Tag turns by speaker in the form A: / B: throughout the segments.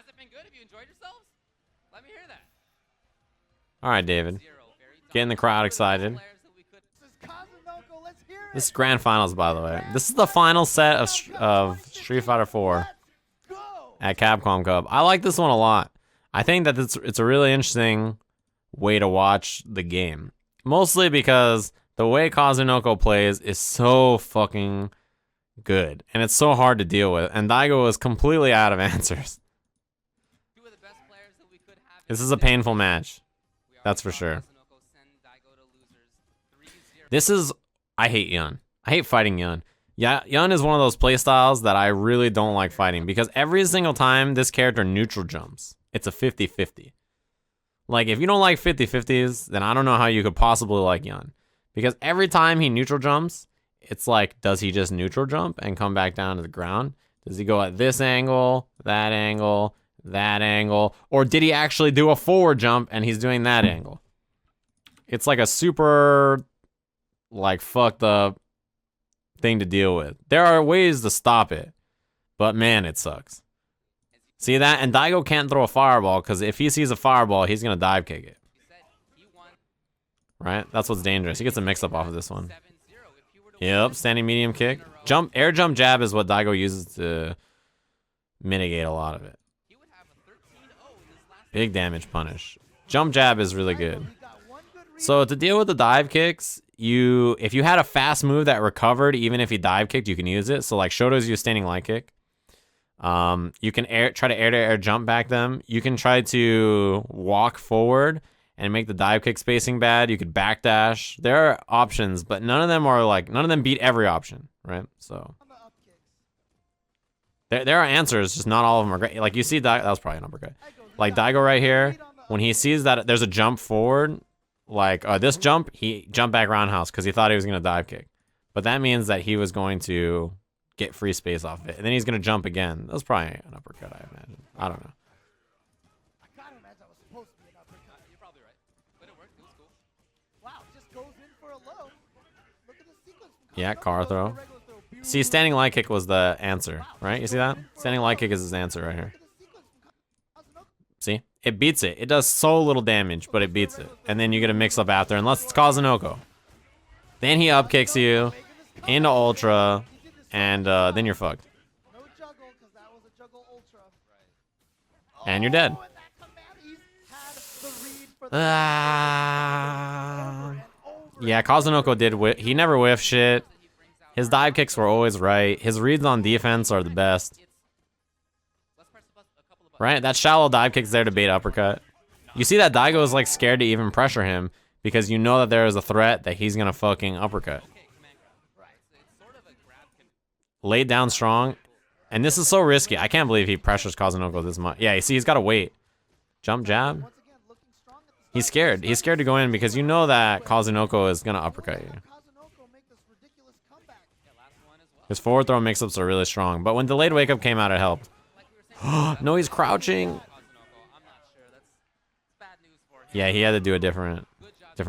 A: Has it been good? Have you enjoyed yourselves? Let me hear that.
B: All right, David. Getting the crowd excited. This is grand finals, by the way. This is the final set of Street Fighter 4 at Capcom Cup. I like this one a lot. I think that it's a really interesting way to watch the game. Mostly because the way Kazunoko plays is so fucking good. And it's so hard to deal with. And Daigo is completely out of answers. This is a painful match. That's for sure. This is... I hate Yun. I hate fighting Yun. Yeah, Yun is one of those playstyles that I really don't like fighting because every single time this character neutral jumps, it's a 50-50. Like, if you don't like 50-50s, then I don't know how you could possibly like Yun. Because every time he neutral jumps, it's like, does he just neutral jump and come back down to the ground? Does he go at this angle, that angle, that angle? Or did he actually do a forward jump and he's doing that angle? It's like a super... like fucked up thing to deal with. There are ways to stop it, but man, it sucks. See that? And Daigo can't throw a fireball because if he sees a fireball, he's gonna dive kick it. Right? That's what's dangerous. He gets a mix up off of this one. Yep, standing medium kick. Jump, air jump jab is what Daigo uses to mitigate a lot of it. Big damage punish. Jump jab is really good. So to deal with the dive kicks, if you had a fast move that recovered, even if he dive kicked, you can use it. So like Shoto's use standing light kick. You can try to air jump back them. You can try to walk forward and make the dive kick spacing bad. You could backdash. There are options, but none of them beat every option, right? So there are answers, just not all of them are great. Like you see, that was probably an uppercut. Like Daigo right here, when he sees that there's a jump forward. Like, this jump, he jumped back roundhouse because he thought he was going to dive kick. But that means that he was going to get free space off of it. And then he's going to jump again. That was probably an uppercut, I imagine. I don't know.
C: I gotta imagine that was supposed to be an uppercut. You're probably right. But it worked. It was cool. Wow, just goes in for a low. Look at the sequence.
B: Yeah, car throw. See, standing light kick was the answer, right? You see that? Standing light kick is his answer right here. See? It beats it. It does so little damage, but it beats it. And then you get a mix-up after, unless it's Kazunoko. Then he up-kicks you into Ultra, and then you're fucked. And you're dead. Yeah, Kazunoko did he never whiffed shit. His dive kicks were always right. His reads on defense are the best. Right? That shallow dive kick's there to bait uppercut. You see that Daigo is like scared to even pressure him because you know that there is a threat that he's gonna fucking uppercut. Laid down strong. And this is so risky. I can't believe he pressures Kazunoko this much. Yeah, you see he's gotta wait. Jump jab. He's scared. He's scared to go in because you know that Kazunoko is gonna uppercut you. His forward throw mix-ups are really strong. But when delayed wake-up came out, it helped. No, he's crouching. Yeah, he had to do a different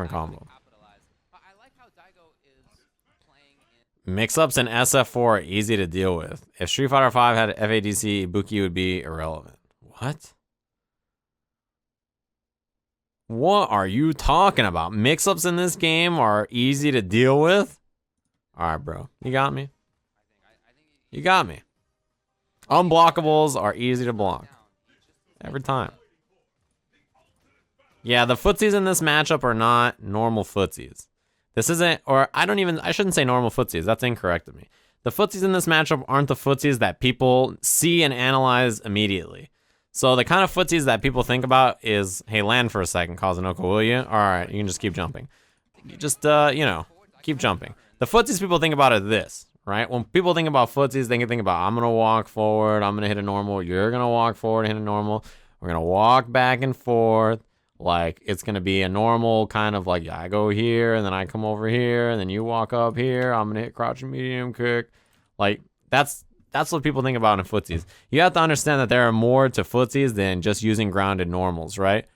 B: combo. Mix-ups in SF4 are easy to deal with. If Street Fighter 5 had FADC, Ibuki would be irrelevant. What? What are you talking about? Mix-ups in this game are easy to deal with? Alright, bro. You got me. You got me. Unblockables are easy to block. Every time. Yeah, the footsies in this matchup are not normal footsies. This isn't, or I shouldn't say normal footsies. That's incorrect of me. The footsies in this matchup aren't the footsies that people see and analyze immediately. So the kind of footsies that people think about is, hey, land for a second, Kazunoko, will you? All right, you can just keep jumping. You just, keep jumping. The footsies people think about are this. Right? When people think about footsies, they can think about, I'm going to walk forward, I'm going to hit a normal, you're going to walk forward and hit a normal, we're going to walk back and forth, like, it's going to be a normal kind of like, I go here, and then I come over here, and then you walk up here, I'm going to hit crouching medium kick. Like, that's what people think about in footsies. You have to understand that there are more to footsies than just using grounded normals, right?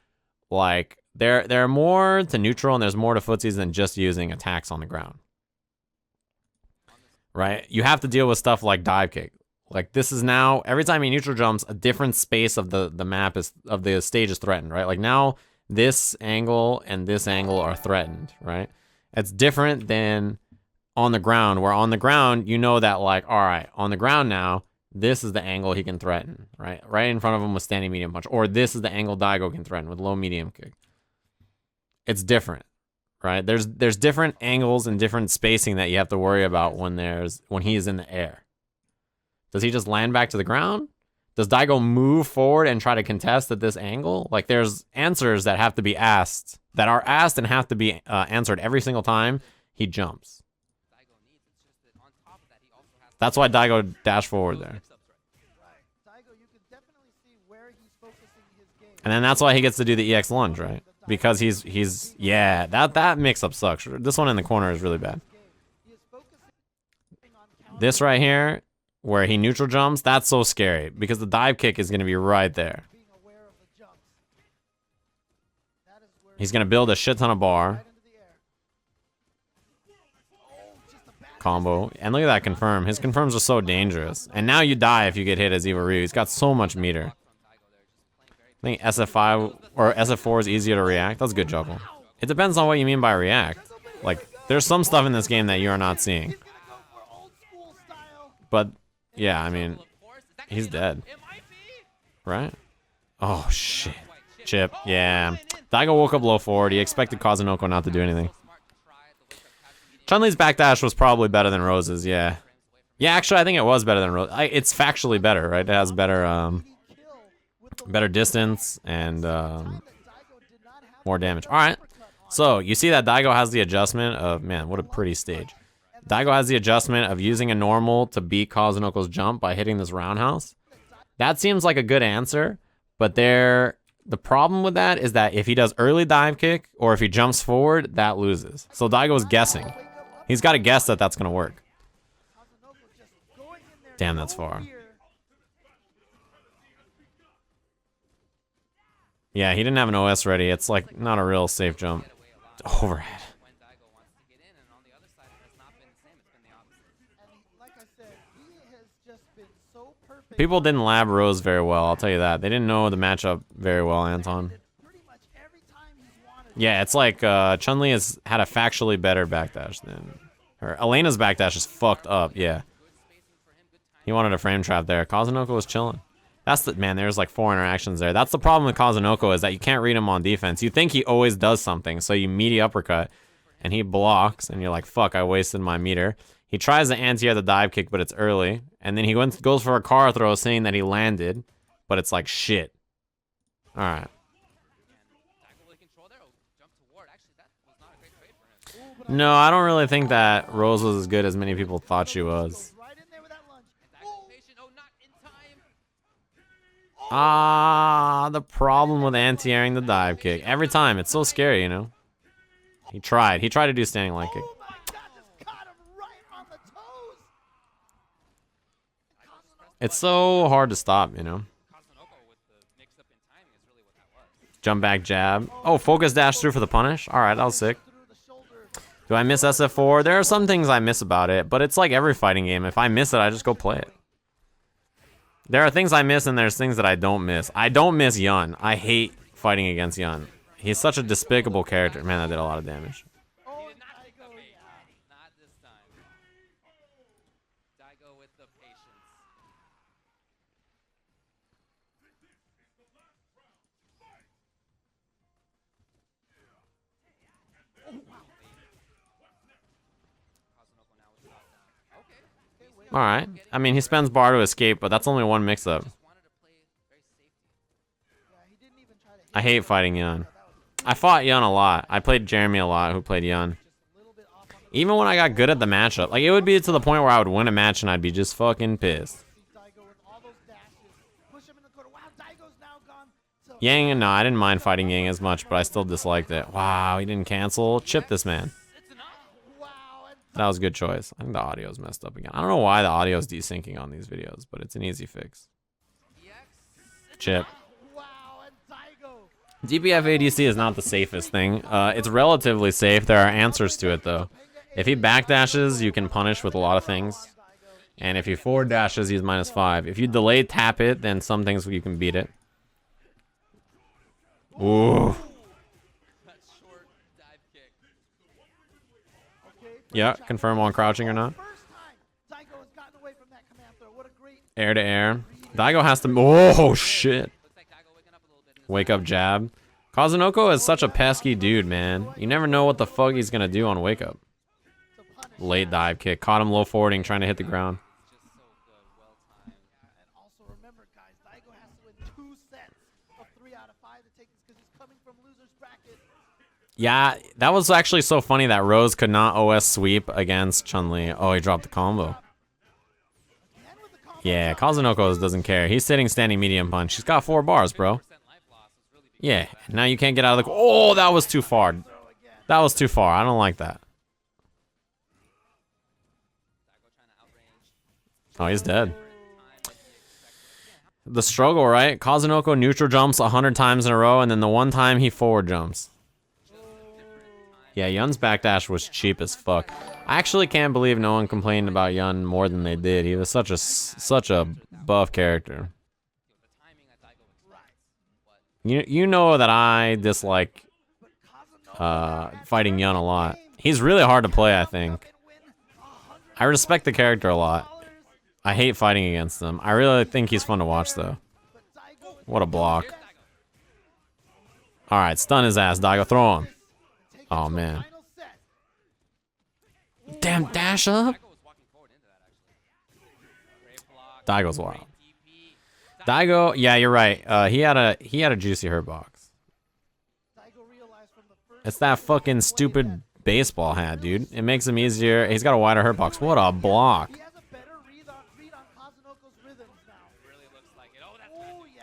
B: Like, there are more to neutral, and there's more to footsies than just using attacks on the ground. Right? You have to deal with stuff like dive kick. Like this is now, every time he neutral jumps, a different space of the map of the stage is threatened, right? Like now this angle and this angle are threatened, right? It's different than on the ground, where on the ground, you know that like, all right, on the ground now, this is the angle he can threaten, right? Right in front of him with standing medium punch. Or this is the angle Daigo can threaten with low medium kick. It's different, right? There's different angles and different spacing that you have to worry about when he is in the air. Does he just land back to the ground? Does Daigo move forward and try to contest at this angle? Like there's answers that have to be asked, that are asked and have to be answered every single time he jumps. That's why Daigo dashed forward there. And then that's why he gets to do the EX lunge, right? Because yeah, that mix-up sucks. This one in the corner is really bad. This right here, where he neutral jumps, that's so scary because the dive kick is going to be right there. He's going to build a shit ton of bar. Combo. And look at that confirm. His confirms are so dangerous. And now you die if you get hit as Evil Ryu. He's got so much meter. I think SF5 or SF4 is easier to react. That's a good juggle. It depends on what you mean by react. Like, there's some stuff in this game that you're not seeing. But, yeah, I mean, he's dead. Right? Oh, shit. Chip. Yeah. Daigo woke up low forward. He expected Kazunoko not to do anything. Chun-Li's backdash was probably better than Rose's, yeah. Yeah, actually, I think it was better than Rose. It's factually better, right? It has better, better distance and more damage. All right. So you see that Daigo has the adjustment of, man, what a pretty stage. Daigo has the adjustment of using a normal to beat Kazunoko's jump by hitting this roundhouse. That seems like a good answer, but the problem with that is that if he does early dive kick or if he jumps forward, that loses. So Daigo's guessing. He's got to guess that that's going to work. Damn, that's far. Yeah, he didn't have an OS ready. It's like not a real safe jump. Overhead. People didn't lab Rose very well, I'll tell you that. They didn't know the matchup very well, Anton. Yeah, it's like Chun-Li has had a factually better backdash than her. Elena's backdash is fucked up, yeah. He wanted a frame trap there. Kazunoko was chilling. That's the, man, there's like 4 interactions there. That's the problem with Kazunoko is that you can't read him on defense. You think he always does something, so you meaty uppercut, and he blocks, and you're like, fuck, I wasted my meter. He tries to anti-air the dive kick, but it's early. And then he goes for a car throw saying that he landed, but it's like shit. All right. No, I don't really think that Rose was as good as many people thought she was. The problem with anti-airing the dive kick. Every time, it's so scary, you know? He tried to do standing line kick. It's so hard to stop, you know? Jump back jab. Oh, focus dash through for the punish? Alright, that was sick. Do I miss SF4? There are some things I miss about it, but it's like every fighting game. If I miss it, I just go play it. There are things I miss and there's things that I don't miss. I don't miss Yun. I hate fighting against Yun. He's such a despicable character. Man, that did a lot of damage. Alright. I mean, he spends bar to escape, but that's only one mix-up. I hate fighting Yun. I fought Yun a lot. I played Jeremy a lot, who played Yun. Even when I got good at the matchup, like, it would be to the point where I would win a match and I'd be just fucking pissed. Yang, no, I didn't mind fighting Yang as much, but I still disliked it. Wow, he didn't cancel. Chip this man. That was a good choice. I think the audio's messed up again. I don't know why the audio's desyncing on these videos, but it's an easy fix. Chip. DPF ADC is not the safest thing. It's relatively safe. There are answers to it, though. If he backdashes, you can punish with a lot of things. And if you forward dashes, he's -5. If you delay tap it, then some things you can beat it. Ooh.
A: That short dive kick.
B: Yeah, confirm on crouching or not. Air to air. Daigo has to. Oh shit. Wake up jab. Kazunoko is such a pesky dude, man. You never know what the fuck he's gonna do on wake up. Late dive kick. Caught him low forwarding, trying to hit the ground. Yeah, that was actually so funny that Rose could not OS sweep against Chun-Li. Oh, he dropped the combo. Yeah, Kazunoko doesn't care. He's sitting standing medium punch. He's got 4 bars, bro. Yeah, now you can't get out of the... Oh, that was too far. That was too far. I don't like that. Oh, he's dead. The struggle, right? Kazunoko neutral jumps 100 times in a row, and then the one time he forward jumps. Yeah, Yun's backdash was cheap as fuck. I actually can't believe no one complained about Yun more than they did. He was such a buff character. You know that I dislike fighting Yun a lot. He's really hard to play, I think. I respect the character a lot. I hate fighting against him. I really think he's fun to watch, though. What a block. Alright, stun his ass, Daigo. Throw him. Oh, man. Damn, dash up. Daigo's wild. Daigo, yeah, you're right. He had a juicy hurt box. It's that fucking stupid baseball hat, dude. It makes him easier. He's got a wider hurt box. What a block.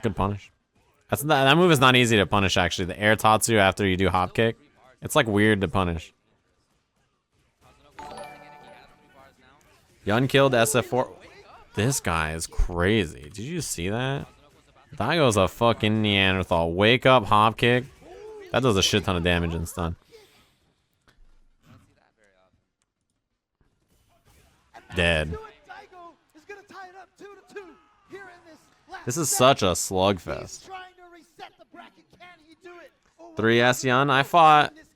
B: Good punish. That move is not easy to punish, actually. The air tatsu after you do hop kick. It's like weird to punish. Yun killed SF4. This guy is crazy. Did you see that? Daigo's a fucking Neanderthal. Wake up, hop kick. That does a shit ton of damage and stun. Dead. This is such a slugfest. 3S Yun.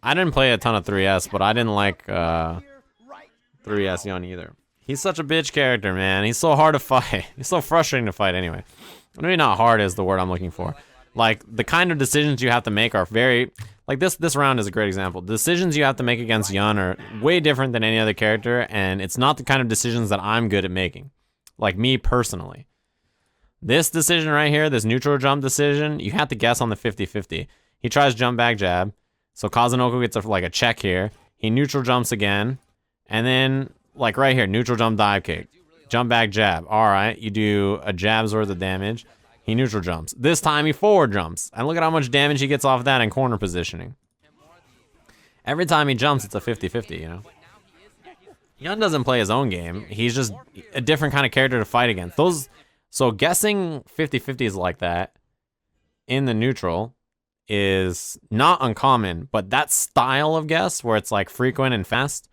B: I didn't play a ton of 3S, but I didn't like 3S Yun either. He's such a bitch character, man. He's so hard to fight. He's so frustrating to fight anyway. Maybe not hard is the word I'm looking for. Like, the kind of decisions you have to make are very... Like, this round is a great example. The decisions you have to make against Yun are way different than any other character, and it's not the kind of decisions that I'm good at making. Like, me personally. This decision right here, this neutral jump decision, you have to guess on the 50-50. He tries jump back jab, so Kazunoko gets a check here. He neutral jumps again, and then, like right here, neutral jump dive kick. Jump back jab. Alright, you do a jab's worth of damage. He neutral jumps. This time he forward jumps. And look at how much damage he gets off that in corner positioning. Every time he jumps, it's a 50-50, you know? Yun doesn't play his own game. He's just a different kind of character to fight against. So guessing 50-50s like that in the neutral is not uncommon, but that style of guess where it's like frequent and fast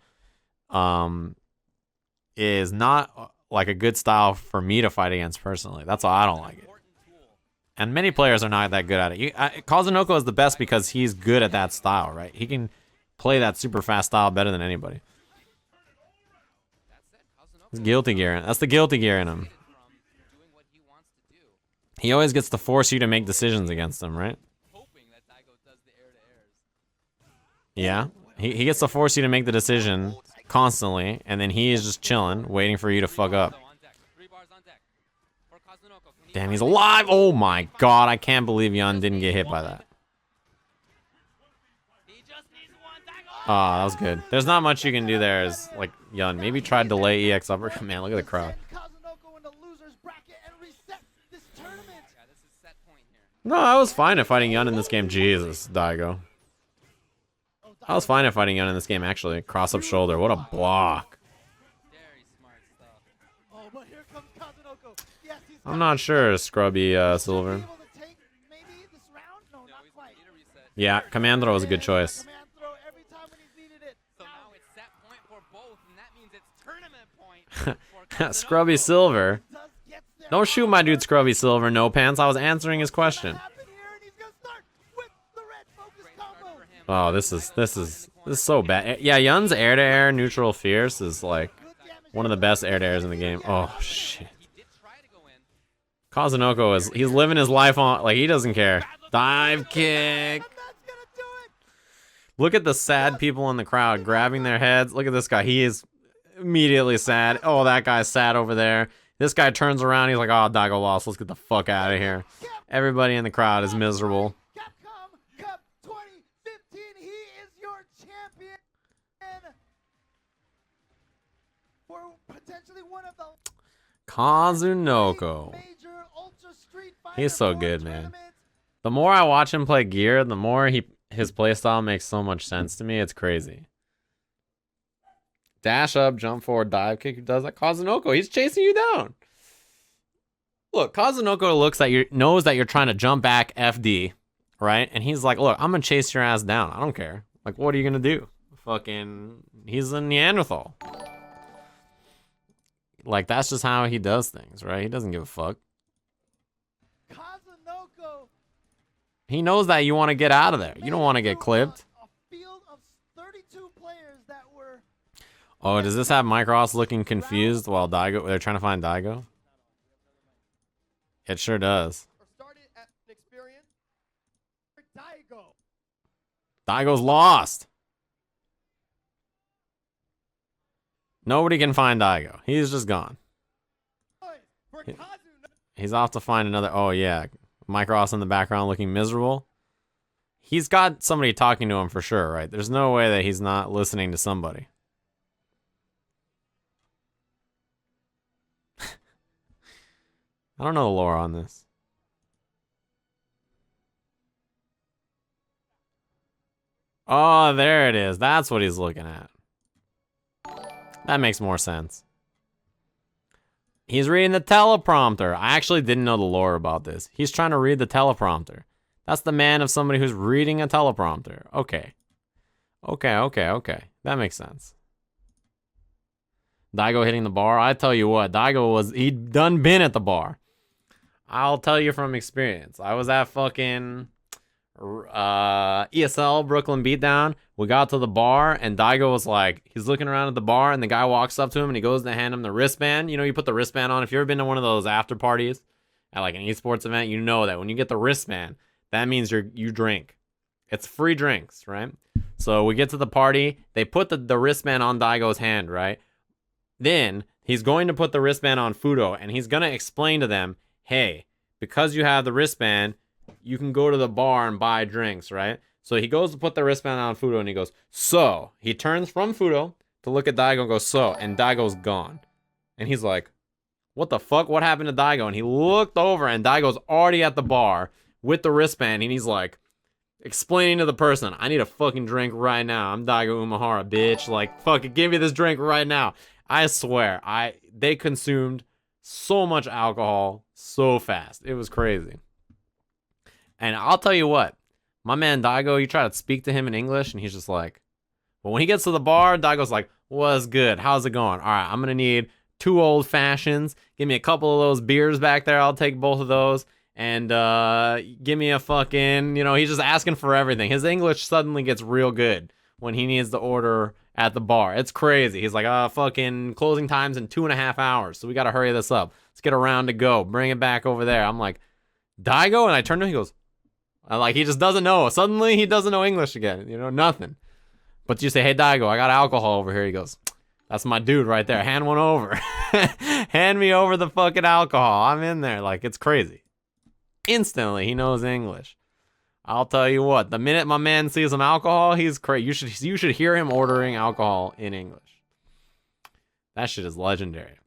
B: is not like a good style for me to fight against personally. That's why I don't like it. And many players are not that good at it. Kazunoko is the best because he's good at that style, right? He can play that super fast style better than anybody. It's guilty gear. That's the guilty gear in him. He always gets to force you to make decisions against him, right? Yeah. He gets to force you to make the decision constantly, and then he is just chilling, waiting for you to fuck up. Damn, he's alive! Oh my god, I can't believe Yun didn't get hit by that. Oh, that was good. There's not much you can do there as, like, Yun. Maybe try to delay EX upper. Man, look at the crowd. No, I was fine at fighting Yun in this game. Jesus, Daigo. I was fine at fighting Yun in this game, actually. Cross up shoulder. What a block. I'm not sure, Scrubby Silver. Yeah, Command Throw was a good choice. Scrubby Silver.
C: Does gets there.
B: Don't shoot my dude Scrubby Silver, no pants. I was answering his question.
C: Happen here, and he's gonna start with the red focus combo.
B: Oh, this is so bad. Yeah, Yun's air-to-air neutral fierce is like one of the best air-to-airs in the game. Oh shit. Kazunoko he's living his life on, like, he doesn't care. Dive kick.
C: And that's gonna do it.
B: Look at the sad people in the crowd grabbing their heads. Look at this guy. He is immediately sad. Oh, that guy's sad over there. This guy turns around. He's like, oh, Daigo lost. Let's get the fuck out of here. Everybody in the crowd is miserable.
C: Capcom Cup 2015. He is your champion for potentially one of the
B: Kazunoko.
C: major Ultra Street Fighter
B: He's so
C: 4
B: good, man.
C: tournaments.
B: The more I watch him play Gear, the more his playstyle makes so much sense to me. It's crazy. Dash up, jump forward, dive kick. Who does that? Kazunoko. He's chasing you down. Look, Kazunoko knows that you're trying to jump back FD, right? And he's like, look, I'm gonna chase your ass down. I don't care. Like, what are you gonna do? Fucking, he's a Neanderthal. Like, that's just how he does things, right? He doesn't give a fuck.
C: Kazunoko.
B: He knows that you want to get out of there. You don't want to get clipped.
C: A field of 32 players that were
B: Oh, does this have Micross looking confused while they're trying to find Daigo? It sure does.
C: started at an experience for Daigo.
B: Daigo's lost. Nobody can find Daigo. He's just gone.
C: For
B: He-
C: Kazunoko.
B: He's off to find another. Oh, yeah. Micross in the background looking miserable. He's got somebody talking to him for sure, right? There's no way that he's not listening to somebody. I don't know the lore on this. Oh, there it is. That's what he's looking at. That makes more sense. He's reading the teleprompter. I actually didn't know the lore about this. He's trying to read the teleprompter. That's the man of somebody who's reading a teleprompter. Okay. Okay. That makes sense. Daigo hitting the bar. I tell you what, he'd done been at the bar. I'll tell you from experience. I was at fucking ESL Brooklyn Beatdown. We got to the bar and Daigo was like, he's looking around at the bar and the guy walks up to him and he goes to hand him the wristband. You know, you put the wristband on. If you've ever been to one of those after parties at like an esports event, you know that when you get the wristband, that means you drink. It's free drinks, right? So we get to the party. They put the wristband on Daigo's hand, right? Then he's going to put the wristband on Fudo and he's going to explain to them, hey, because you have the wristband, you can go to the bar and buy drinks, right? So he goes to put the wristband on Fudo and he goes, so. He turns from Fudo to look at Daigo and goes, so. And Daigo's gone. And he's like, what the fuck? What happened to Daigo? And he looked over and Daigo's already at the bar with the wristband. And he's like, explaining to the person, I need a fucking drink right now. I'm Daigo Umehara, bitch. Like, fucking give me this drink right now. I swear, they consumed so much alcohol so fast. It was crazy. And I'll tell you what, my man Daigo, you try to speak to him in English and he's just like, but when he gets to the bar, Daigo's like, what's good? How's it going? All right, I'm going to need 2 old fashions. Give me a couple of those beers back there. I'll take both of those. And give me a fucking, he's just asking for everything. His English suddenly gets real good when he needs to order at the bar. It's crazy. He's like, fucking closing time's in 2.5 hours. So we got to hurry this up. Let's get a round to go. Bring it back over there. I'm like, Daigo? And I turn to him, he goes, he just doesn't know. Suddenly he doesn't know English again. Nothing. But you say, hey, Daigo, I got alcohol over here. He goes, that's my dude right there. Hand one over. Hand me over the fucking alcohol. I'm in there. Like, it's crazy. Instantly, he knows English. I'll tell you what, the minute my man sees some alcohol, he's crazy. You should hear him ordering alcohol in English. That shit is legendary.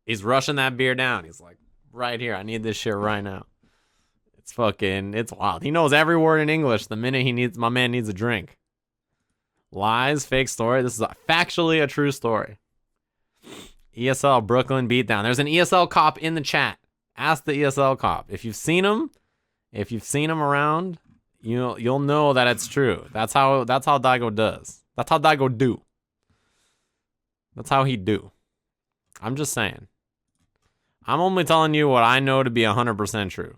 B: He's rushing that beer down. He's like, right here, I need this shit right now. It's wild. He knows every word in English the minute my man needs a drink. Lies, fake story. This is factually a true story. ESL Brooklyn Beatdown. There's an ESL cop in the chat. Ask the ESL cop. If you've seen him around, you'll know that it's true. That's how Daigo does. That's how Daigo do. That's how he do. I'm just saying. I'm only telling you what I know to be 100% true.